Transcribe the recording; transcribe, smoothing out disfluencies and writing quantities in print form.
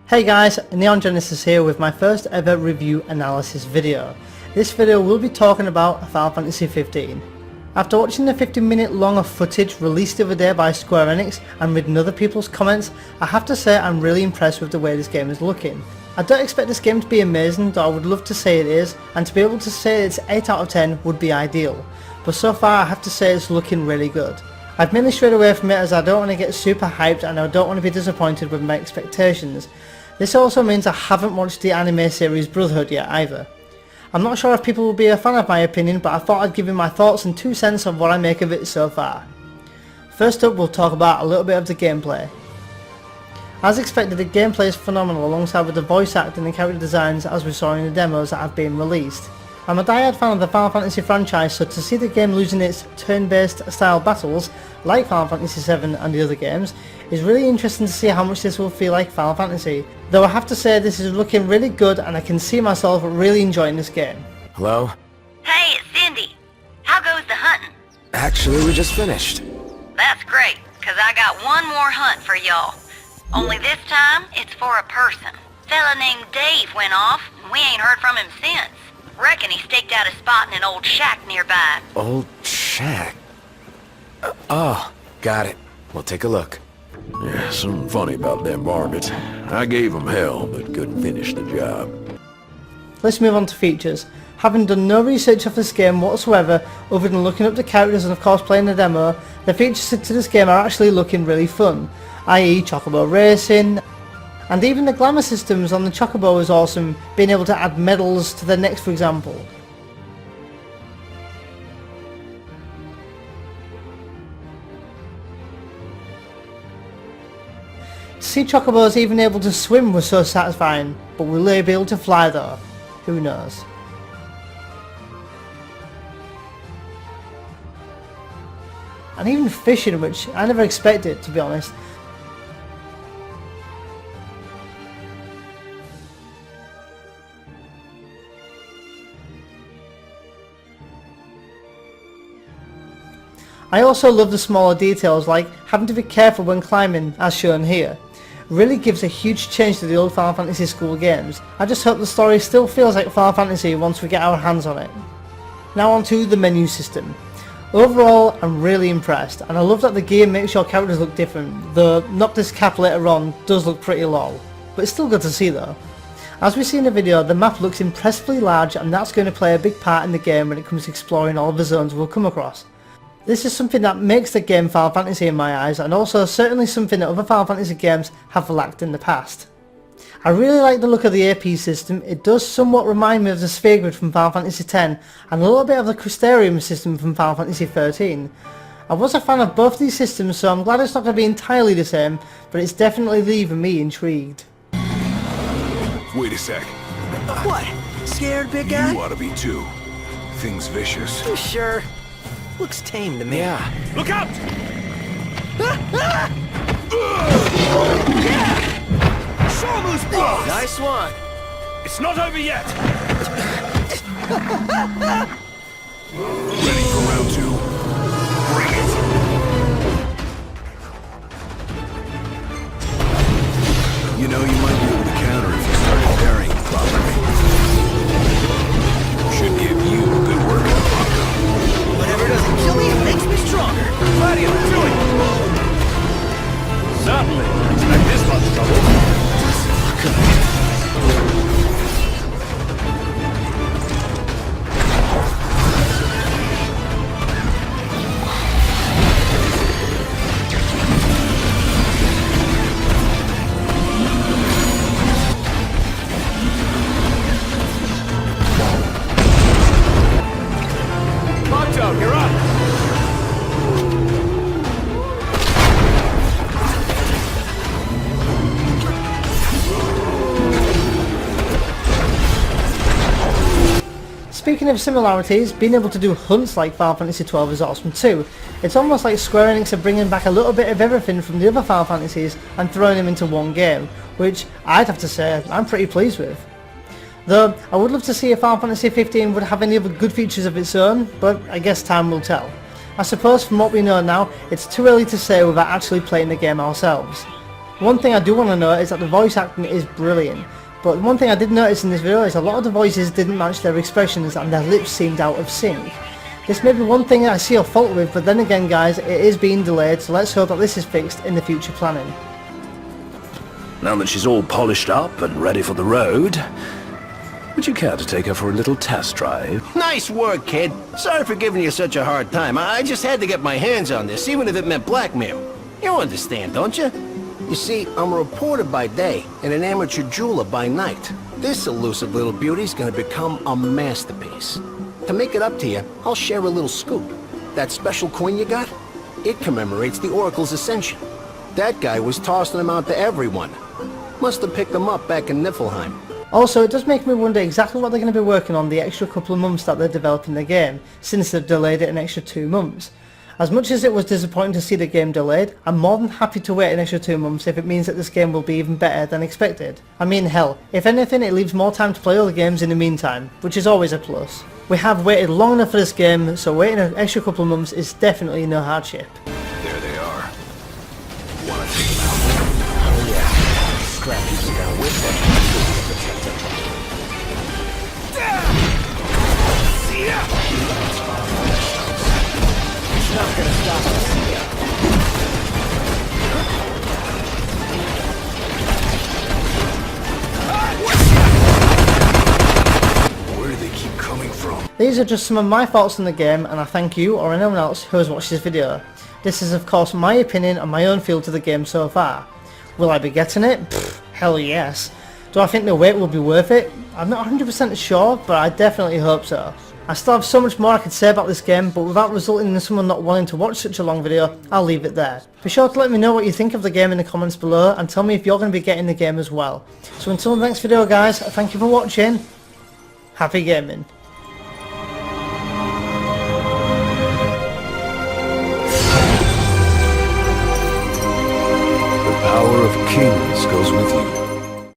Hey guys, Neon Genesis here with my first ever review analysis video. This video will be talking about Final Fantasy 15. After watching the 15-minute long of footage released the other day by Square Enix and reading other people's comments, I have to say I'm really impressed with the way this game is looking. I don't expect this game to be amazing, though I would love to say it is, and to be able to say it's 8 out of 10 would be ideal. But so far I have to say it's looking really good. I've mainly strayed away from it as I don't want to get super hyped and I don't want to be disappointed with my expectations. This also means I haven't watched the anime series Brotherhood yet either. I'm not sure if people will be a fan of my opinion, but I thought I'd give you my thoughts and 2 cents of what I make of it so far. First up, we'll talk about a little bit of the gameplay. As expected, the gameplay is phenomenal alongside with the voice acting and character designs as we saw in the demos that have been released. I'm a diehard fan of the Final Fantasy franchise, so to see the game losing its turn-based style battles, like Final Fantasy VII and the other games, is really interesting to see how much this will feel like Final Fantasy. Though I have to say this is looking really good and I can see myself really enjoying this game. Hello? Hey, it's Cindy. How goes the hunting? Actually, we just finished. That's great, 'cause I got one more hunt for y'all. Only this time, it's for a person. Fella named Dave went off, and we ain't heard from him since. Reckon he staked out a spot in an old shack nearby. Old shack? Oh, got it. We'll take a look. Yeah, something funny about them varmints. I gave them hell, but couldn't finish the job. Let's move on to features. Having done no research of this game whatsoever other than looking up the characters and of course playing the demo, the features to this game are actually looking really fun, i.e. Chocobo Racing, and even the glamour systems on the Chocobo is awesome, being able to add medals to the necks for example. To see Chocobos even able to swim was so satisfying, but will they be able to fly though? Who knows. And even fishing, which I never expected to be honest. I also love the smaller details like having to be careful when climbing as shown here. Really gives a huge change to the old Final Fantasy school games. I just hope the story still feels like Final Fantasy once we get our hands on it. Now on to the menu system. Overall I'm really impressed and I love that the gear makes your characters look different, though Noctis Cap later on does look pretty lol. But it's still good to see though. As we see in the video, the map looks impressively large and that's going to play a big part in the game when it comes to exploring all of the zones we'll come across. This is something that makes the game Final Fantasy in my eyes, and also certainly something that other Final Fantasy games have lacked in the past. I really like the look of the AP system. It does somewhat remind me of the Sphere Grid from Final Fantasy X, and a little bit of the Crystarium system from Final Fantasy XIII. I was a fan of both these systems, so I'm glad it's not going to be entirely the same, but it's definitely leaving me intrigued. Wait a sec. What? Scared, big guy? You ought to be too. Thing's vicious. You sure? Looks tame to me. Yeah. Look out! Shamu's blows! Nice one. It's not over yet! Ready for round 2. Bring it! You know, you might be able to counter if you started parrying properly. Should give you a good workout. Whatever doesn't kill me, it makes me stronger. Gladiator, do it! Certainly. Expect this much trouble. Bakuto, you're up! Speaking of similarities, being able to do hunts like Final Fantasy XII is awesome too. It's almost like Square Enix are bringing back a little bit of everything from the other Final Fantasies and throwing them into one game, which I'd have to say I'm pretty pleased with. Though I would love to see if Final Fantasy 15 would have any other good features of its own, but I guess time will tell. I suppose from what we know now, it's too early to say without actually playing the game ourselves. One thing I do want to note is that the voice acting is brilliant, but one thing I did notice in this video is a lot of the voices didn't match their expressions and their lips seemed out of sync. This may be one thing I see a fault with, but then again guys, it is being delayed, so let's hope that this is fixed in the future planning. Now that she's all polished up and ready for the road, would you care to take her for a little test drive? Nice work, kid. Sorry for giving you such a hard time. I just had to get my hands on this, even if it meant blackmail. You understand, don't you? You see, I'm a reporter by day and an amateur jeweler by night. This elusive little beauty's gonna become a masterpiece. To make it up to you, I'll share a little scoop. That special coin you got? It commemorates the Oracle's ascension. That guy was tossing them out to everyone. Must have picked them up back in Niflheim. Also, it does make me wonder exactly what they're going to be working on the extra couple of months that they're developing the game, since they've delayed it an extra 2 months. As much as it was disappointing to see the game delayed, I'm more than happy to wait an extra 2 months if it means that this game will be even better than expected. I mean hell, if anything it leaves more time to play other games in the meantime, which is always a plus. We have waited long enough for this game, so waiting an extra couple of months is definitely no hardship. There they are. Wanna take them out? Oh yeah. Scrap these down with them. It's not gonna stop us. Where do they keep coming from? These are just some of my thoughts on the game, and I thank you or anyone else who has watched this video. This is of course my opinion and my own feel to the game so far. Will I be getting it? Pfft, hell yes. Do I think the wait will be worth it? I'm not 100% sure, but I definitely hope so. I still have so much more I could say about this game, but without resulting in someone not wanting to watch such a long video, I'll leave it there. Be sure to let me know what you think of the game in the comments below, and tell me if you're going to be getting the game as well. So until the next video guys, thank you for watching. Happy gaming. The power of kings goes with you.